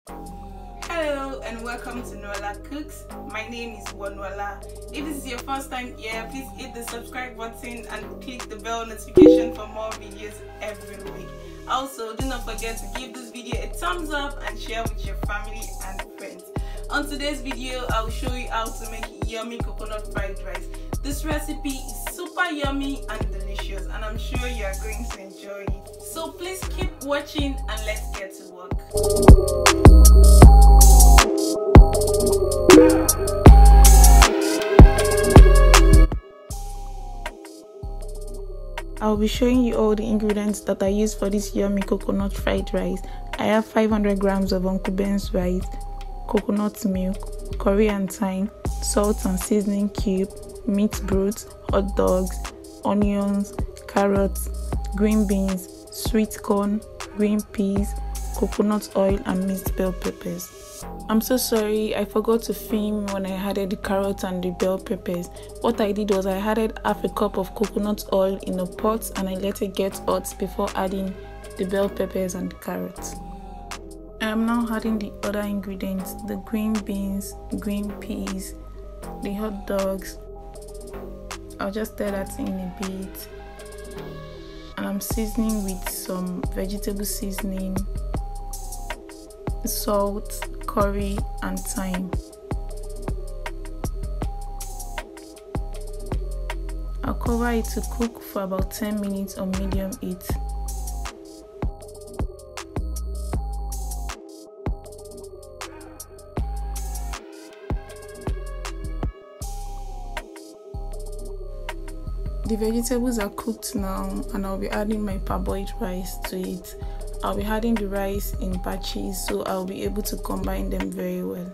Hello and welcome to Noella Cooks. My name is Noella. If this is your first time here, please hit the subscribe button and click the bell notification for more videos every week. Also, do not forget to give this video a thumbs up and share with your family and friends. On today's video, I will show you how to make yummy coconut fried rice. This recipe is super yummy and delicious, and I'm sure you are going to enjoy it. So please keep watching and let's get to work. I'll be showing you all the ingredients that I use for this yummy coconut fried rice. I have 500 grams of Uncle Ben's rice, coconut milk, curry and thyme, salt and seasoning cube, meat broth, hot dogs, onions, carrots, green beans, sweet corn, green peas, coconut oil and minced bell peppers. I'm so sorry, I forgot to film when I added the carrots and the bell peppers. What I did was I added half a cup of coconut oil in a pot and I let it get hot before adding the bell peppers and the carrots. I am now adding the other ingredients, the green beans, green peas, the hot dogs. I'll just stir that in a bit. And I'm seasoning with some vegetable seasoning, salt, curry and thyme. I'll cover it to cook for about 10 minutes on medium heat. The vegetables are cooked now and I'll be adding my parboiled rice to it. I'll be adding the rice in batches so I'll be able to combine them very well.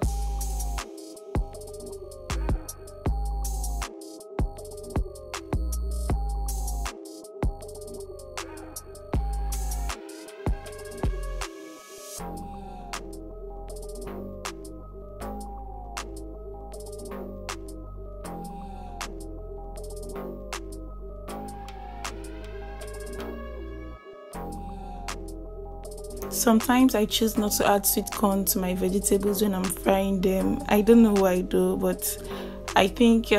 Sometimes I choose not to add sweet corn to my vegetables when I'm frying them. I don't know why though, but I think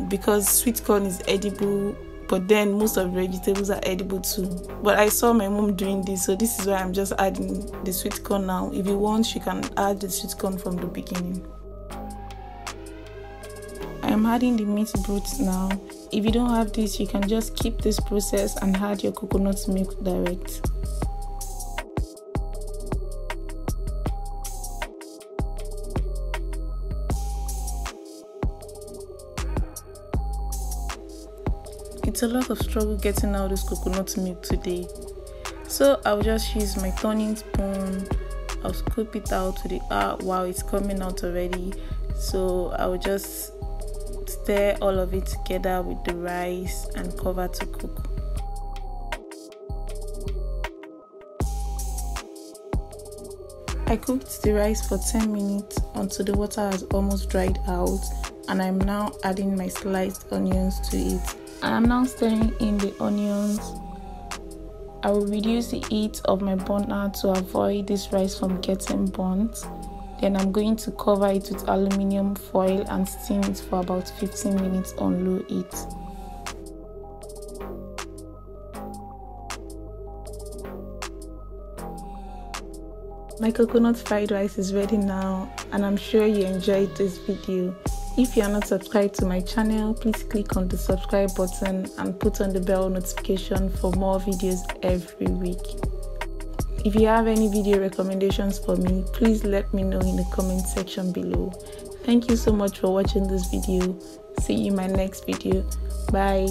because sweet corn is edible, but then most of the vegetables are edible too. But I saw my mom doing this, so this is why I'm just adding the sweet corn now. If you want, you can add the sweet corn from the beginning. I am adding the meat broth now. If you don't have this, you can just keep this process and add your coconut milk direct. It's a lot of struggle getting out this coconut milk today, so I'll just use my turning spoon. I'll scoop it out to the wow, it's coming out already. So I'll just stir all of it together with the rice and cover to cook. I cooked the rice for 10 minutes until the water has almost dried out, and I'm now adding my sliced onions to it. I am now stirring in the onions. I will reduce the heat of my burner to avoid this rice from getting burnt. Then I'm going to cover it with aluminium foil and steam it for about 15 minutes on low heat. My coconut fried rice is ready now, and I'm sure you enjoyed this video. If you are not subscribed to my channel, please click on the subscribe button and put on the bell notification for more videos every week. If you have any video recommendations for me, please let me know in the comment section below. Thank you so much for watching this video. See you in my next video. Bye.